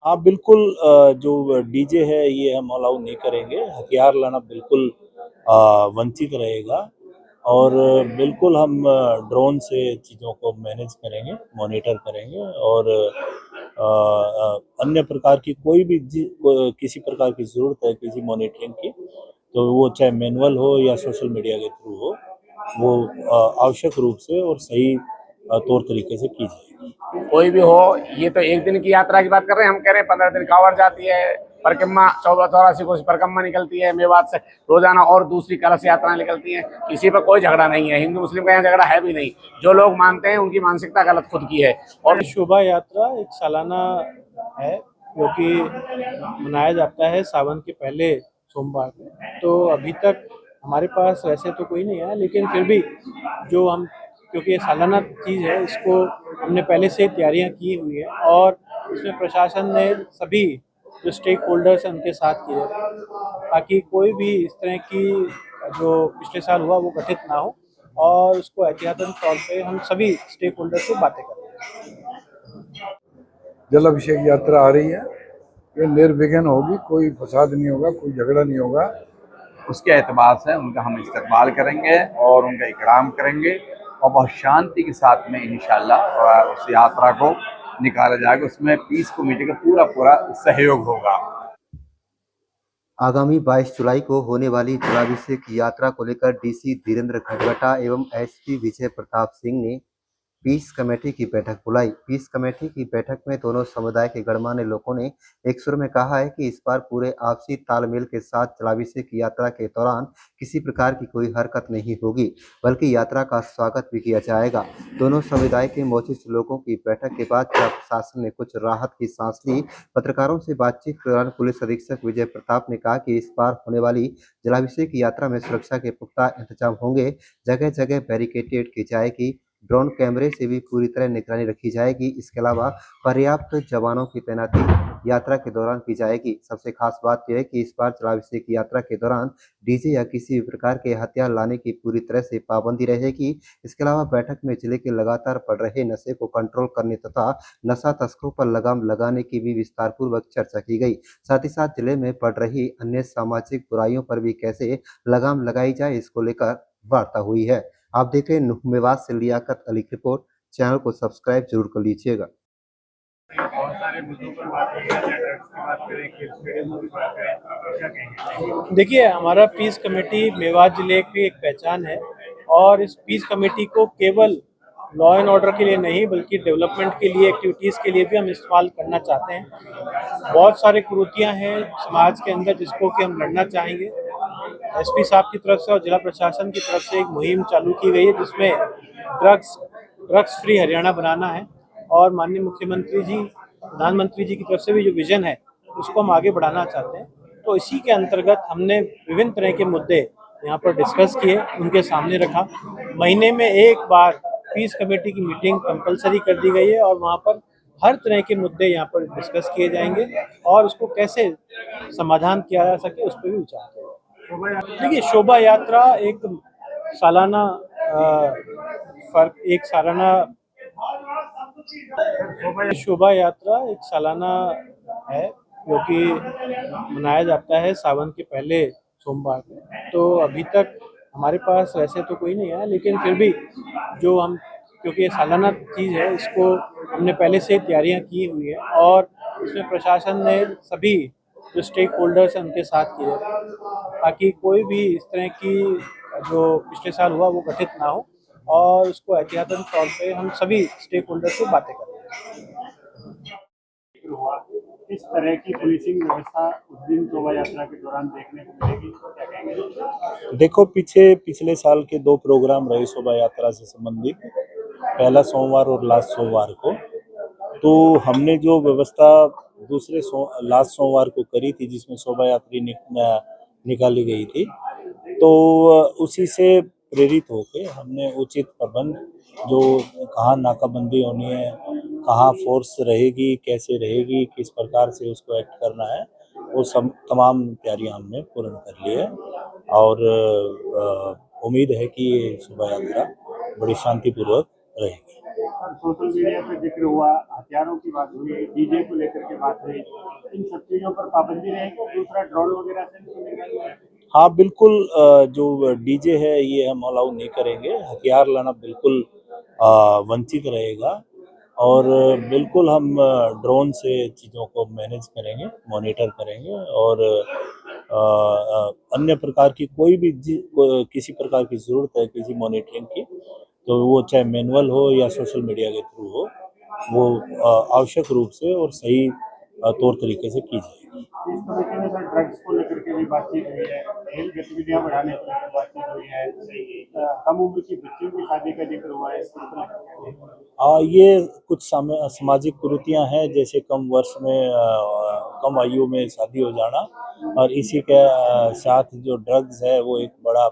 हाँ, बिल्कुल जो डीजे है ये हम अलाउ नहीं करेंगे। हथियार लाना बिल्कुल वंचित रहेगा और बिल्कुल हम ड्रोन से चीज़ों को मैनेज करेंगे, मॉनिटर करेंगे और अन्य प्रकार की कोई भी किसी प्रकार की ज़रूरत है किसी मॉनिटरिंग की, तो वो चाहे मैनुअल हो या सोशल मीडिया के थ्रू हो, वो आवश्यक रूप से और सही तौर तरीके से की जाएगी। कोई भी हो, ये तो एक दिन की यात्रा की बात कर रहे हैं, हम कह रहे हैं 15 दिन कांवड़ जाती है, परिक्रमा 1484 को परिक्रमा निकलती है मेवात से, रोजाना और दूसरी कलश यात्राएं निकलती हैं। किसी पर कोई झगड़ा नहीं है, हिंदू मुस्लिम का यहाँ झगड़ा है भी नहीं। जो लोग मानते हैं उनकी मानसिकता गलत खुद की है। और शोभा यात्रा एक सालाना है जो कि मनाया जाता है सावन के पहले सोमवार में। तो अभी तक हमारे पास वैसे तो कोई नहीं है, लेकिन फिर भी जो हम, क्योंकि ये सालाना चीज़ है, इसको हमने पहले से तैयारियां की हुई है और इसमें प्रशासन ने सभी जो स्टेक होल्डर्स हैं उनके साथ किए ताकि कोई भी इस तरह की जो पिछले साल हुआ वो घटित ना हो और उसको एहतियातन तौर पे हम सभी स्टेक होल्डर से बातें कर रहे हैं। जल अभिषेक यात्रा आ रही है, ये निर्विघ्न होगी, कोई फसाद नहीं होगा, कोई झगड़ा नहीं होगा। उसके एतबार से उनका हम इस्तकबाल करेंगे और उनका इकराम करेंगे और बहुत शांति के साथ में इंशाअल्लाह उस यात्रा को निकाला जाएगा। उसमें पीस कमेटी का पूरा सहयोग होगा। आगामी 22 जुलाई को होने वाली जलाभिषेक यात्रा को लेकर डीसी धीरेन्द्र खडगटा एवं एसपी विजय प्रताप सिंह ने पीस कमेटी की बैठक बुलाई। पीस कमेटी की बैठक में दोनों समुदाय के गणमान्य लोगों ने एक सुर में कहा है कि इस बार पूरे आपसी तालमेल के साथ जलाभिषेक यात्रा के दौरान किसी प्रकार की कोई हरकत नहीं होगी, बल्कि यात्रा का स्वागत भी किया जाएगा। दोनों समुदाय के मोचित लोगों की बैठक के बाद जिला प्रशासन ने कुछ राहत की सांस ली। पत्रकारों से बातचीत के दौरान पुलिस अधीक्षक विजय प्रताप ने कहा कि इस बार होने वाली जलाभिषेक यात्रा में सुरक्षा के पुख्ता इंतजाम होंगे। जगह जगह बैरिकेडेड की जाएगी, ड्रोन कैमरे से भी पूरी तरह निगरानी रखी जाएगी। इसके अलावा पर्याप्त जवानों की तैनाती यात्रा के दौरान की जाएगी। सबसे खास बात यह है कि इस बार जलाभिषेक यात्रा के दौरान डीजे या किसी भी प्रकार के हथियार लाने की पूरी तरह से पाबंदी रहेगी। इसके अलावा बैठक में जिले के लगातार बढ़ रहे नशे को कंट्रोल करने तथा नशा तस्करों पर लगाम लगाने की भी विस्तार पूर्वक चर्चा की गई। साथ ही साथ जिले में बढ़ रही अन्य सामाजिक बुराइयों पर भी कैसे लगाम लगाई जाए, इसको लेकर वार्ता हुई है। आप देख रहे हैं नुह मेवात से लियाकत अली की रिपोर्ट। चैनल को सब्सक्राइब जरूर कर लीजिएगा। बहुत सारे मुद्दों पर बात की जाए, ड्रग्स की बात करें, खेल की बात करें, क्या कहेंगे? देखिए, हमारा पीस कमेटी मेवात जिले की एक पहचान है और इस पीस कमेटी को केवल लॉ एंड ऑर्डर के लिए नहीं बल्कि डेवलपमेंट के लिए, एक्टिविटीज़ के लिए भी हम इस्तेमाल करना चाहते हैं। बहुत सारे कुरीतियाँ हैं समाज के अंदर जिसको कि हम लड़ना चाहेंगे। एसपी साहब की तरफ से और जिला प्रशासन की तरफ से एक मुहिम चालू की गई है जिसमें ड्रग्स फ्री हरियाणा बनाना है और माननीय मुख्यमंत्री जी, प्रधानमंत्री जी की तरफ से भी जो विजन है उसको हम आगे बढ़ाना चाहते हैं। तो इसी के अंतर्गत हमने विभिन्न तरह के मुद्दे यहाँ पर डिस्कस किए, उनके सामने रखा। महीने में एक बार पीस कमेटी की मीटिंग कंपलसरी कर दी गई है और वहाँ पर हर तरह के मुद्दे यहाँ पर डिस्कस किए जाएंगे और उसको कैसे समाधान किया जा सके उस पर भी विचार किया। देखिए, शोभा यात्रा एक सालाना शोभा यात्रा एक सालाना है जो कि मनाया जाता है सावन के पहले सोमवार में। तो अभी तक हमारे पास वैसे तो कोई नहीं है, लेकिन फिर भी जो हम, क्योंकि ये सालाना चीज़ है, इसको हमने पहले से तैयारियां की हुई है और इसमें प्रशासन ने सभी जो स्टेक होल्डर्स हैं उनके साथ किए ताकि कोई भी इस तरह की जो पिछले साल हुआ वो घटित ना हो और उसको एहतियातन तौर पे हम सभी स्टेक होल्डर से बातें कर रहे हैं। इस तरह की पुलिसिंग व्यवस्था उस दिन शोभा यात्रा के दौरान देखने को मिलेगी, क्या कहेंगे? देखो, पिछले साल के 2 प्रोग्राम रहे शोभा यात्रा से संबंधित, पहला सोमवार और लास्ट सोमवार को। तो हमने जो व्यवस्था लास्ट सोमवार को करी थी जिसमें शोभा यात्री निकाली गई थी, तो उसी से प्रेरित होकर हमने उचित प्रबंध, जो कहाँ नाकाबंदी होनी है, कहाँ फोर्स रहेगी, कैसे रहेगी, किस प्रकार से उसको एक्ट करना है, वो सब तमाम तैयारियां हमने पूर्ण कर ली है और उम्मीद है कि ये शोभा यात्रा बड़ी शांतिपूर्वक रहेगी। सोशल मीडिया पे जिक्र हुआ, हथियारों की बात हुई, डीजे को लेकर के बात हुई, इन सब चीजों पर पाबंदी रहेगी। दूसरा ड्रोन वगैरह से भी निगरानी है। हाँ बिल्कुल, जो डीजे है ये हम अलाउ नहीं करेंगे। हथियार लाना बिल्कुल वंचित रहेगा और बिल्कुल हम ड्रोन से चीज़ों को मैनेज करेंगे, मॉनिटर करेंगे और अन्य प्रकार की कोई भी किसी प्रकार की ज़रूरत है किसी मॉनिटरिंग की, तो वो चाहे मैनुअल हो या सोशल मीडिया के थ्रू हो, वो आवश्यक रूप से और सही तौर तरीके से की जाएगी। इस कमेटी में सर ड्रग्स को लेकर के भी बातचीत हुई है, खेल गतिविधियां बढ़ाने को लेकर बातचीत हुई है, कम उम्र की बच्चियों की शादी का जिक्र हुआ है। ये कुछ सामाजिक कुरीतियां हैं, जैसे कम वर्ष में कम आयु में शादी हो जाना, और इसी के साथ जो ड्रग्स है वो एक बड़ा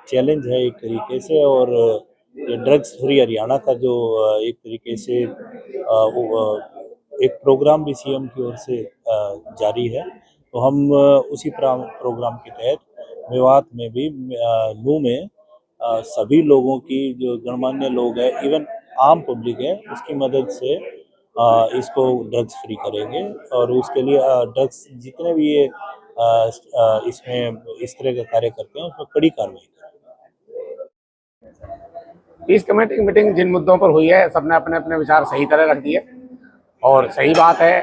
चैलेंज है एक तरीके से। और ये ड्रग्स फ्री हरियाणा का जो एक तरीके से एक प्रोग्राम भी सीएम की ओर से जारी है, तो हम उसी प्रोग्राम के तहत मेवात में भी नू में सभी लोगों की, जो गणमान्य लोग हैं, इवन आम पब्लिक है, उसकी मदद से इसको ड्रग्स फ्री करेंगे। और उसके लिए ड्रग्स जितने भी ये इसमें इस तरह का कार्य करते हैं उसमें कड़ी कार्रवाई करेंगे। पीस कमेटी की मीटिंग जिन मुद्दों पर हुई है, सबने अपने अपने विचार सही तरह रख दिए और सही बात है।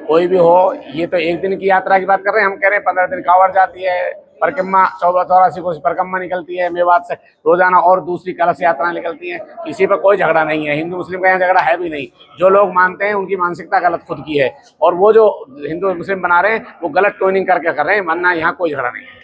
कोई भी हो, ये तो एक दिन की यात्रा की बात कर रहे हैं, हम कह रहे हैं 15 दिन कांवड़ जाती है, परिक्रमा 1484 कोस परिक्रमा निकलती है मेवात से रोजाना, और दूसरी कलश यात्राएं निकलती हैं। किसी पर कोई झगड़ा नहीं है, हिंदू मुस्लिम का यहाँ झगड़ा है भी नहीं। जो लोग मानते हैं उनकी मानसिकता गलत खुद की है, और वो जो हिंदू मुस्लिम बना रहे हैं वो गलत ट्यूनिंग करके कर रहे हैं, वरना यहाँ कोई झगड़ा नहीं है।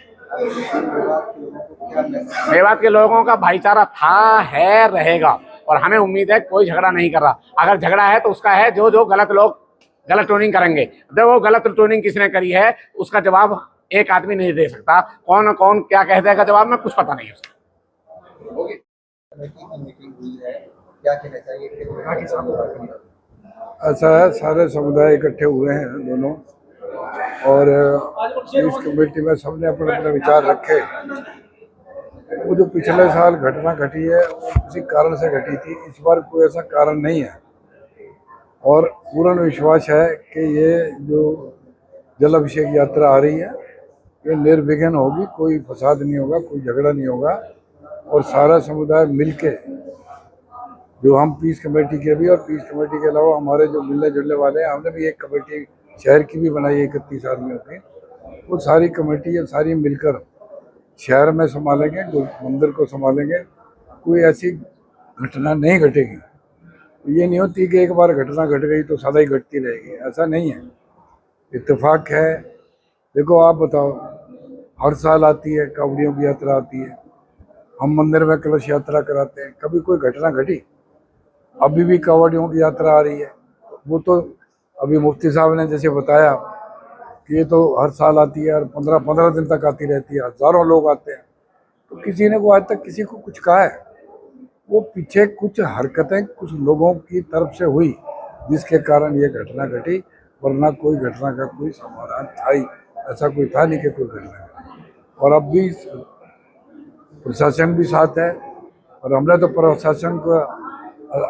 मेवात के लोगों का भाईचारा था, है, रहेगा, और हमें उम्मीद है कोई झगड़ा नहीं कर रहा। अगर झगड़ा है तो उसका है जो गलत लोग गलत ट्यूनिंग करेंगे। देखो गलत ट्यूनिंग किसने करी है उसका जवाब एक आदमी नहीं दे सकता। कौन कौन क्या कह देगा जवाब में कुछ पता नहीं उसका। ऐसा है, सारे समुदाय इकट्ठे हुए हैं दोनों, और इस कमेटी में सबने अपने अपने विचार रखे। वो जो पिछले साल घटना घटी है वो किसी कारण से घटी थी, इस बार कोई ऐसा कारण नहीं है, और पूर्ण विश्वास है कि ये जो जल अभिषेक यात्रा आ रही है ये निर्विघ्न होगी, कोई फसाद नहीं होगा, कोई झगड़ा नहीं होगा, और सारा समुदाय मिलके, जो हम पीस कमेटी के भी और पीस कमेटी के अलावा हमारे जो मिलने जुलने वाले हैं, हमने भी एक कमेटी शहर की भी बनाई है 31 आदमियों की, वो सारी कमेटी सारी मिलकर शहर में संभालेंगे, मंदिर को संभालेंगे। कोई ऐसी घटना नहीं घटेगी। ये नहीं होती कि एक बार घटना घट गई तो सदा ही घटती रहेगी, ऐसा नहीं है। इत्तेफाक है। देखो आप बताओ, हर साल आती है कावड़ियों की यात्रा आती है, हम मंदिर में कलश यात्रा कराते हैं, कभी कोई घटना घटी? अभी भी कावड़ियों की यात्रा आ रही है। वो तो अभी मुफ्ती साहब ने जैसे बताया कि ये तो हर साल आती है और 15-15 दिन तक आती रहती है, हजारों लोग आते हैं। तो किसी ने को आज तक किसी को कुछ कहा है? वो पीछे कुछ हरकतें कुछ लोगों की तरफ से हुई जिसके कारण ये घटना घटी, वरना कोई घटना का कोई समाधान था ही, ऐसा कोई था नहीं कि कोई घटना। और अब भी प्रशासन भी साथ है, और हमने तो प्रशासन को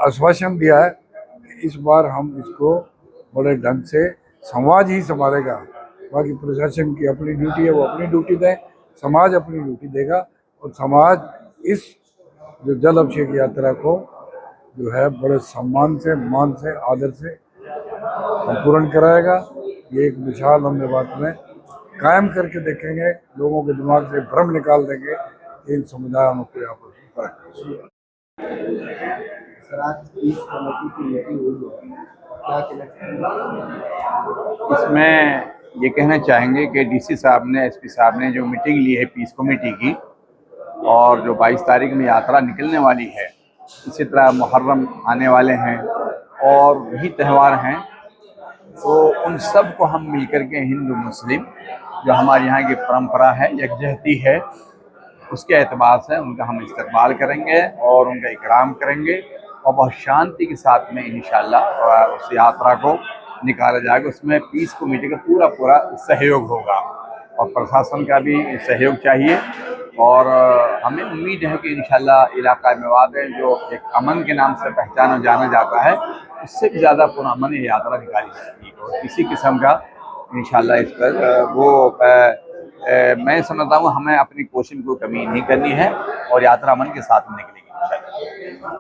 आश्वासन दिया है कि इस बार हम इसको बड़े ढंग से समाज ही संभालेगा। बाकी प्रशासन की अपनी ड्यूटी है, वो अपनी ड्यूटी दें, समाज अपनी ड्यूटी देगा, और समाज इस जो जल अभिषेक यात्रा को जो है बड़े सम्मान से, मान से, आदर से पूर्ण कराएगा। ये एक विशाल हमने बात में कायम करके देखेंगे, लोगों के दिमाग से भ्रम निकाल देंगे कि इन समुदायों में कोई आपस में फर्क नहीं। इसमें ये कहना चाहेंगे कि डीसी साहब ने, एसपी साहब ने जो मीटिंग ली है पीस कमेटी की, और जो 22 तारीख में यात्रा निकलने वाली है, इसी तरह मुहर्रम आने वाले हैं और भी त्यौहार हैं, तो उन सब को हम मिलकर के हिंदू मुस्लिम जो हमारे यहाँ की परंपरा है, यकजहती है, उसके एतबार से उनका हम इस्तकबाल करेंगे और उनका इकराम करेंगे, और बहुत शांति के साथ में इंशाअल्लाह उस यात्रा को निकाला जाएगा। उसमें पीस कमेटी का पूरा सहयोग होगा, और प्रशासन का भी सहयोग चाहिए, और हमें उम्मीद है कि इंशाल्लाह इलाका मेवात है जो एक अमन के नाम से पहचाना जाना जाता है, उससे भी ज़्यादा पुरअमन ये यात्रा निकाली जाती है और किसी किस्म का इंशाल्लाह इस पर मैं समझता हूँ हमें अपनी कोशिश को कमी नहीं करनी है और यात्रा अमन के साथ निकलेगी इंशाल्लाह।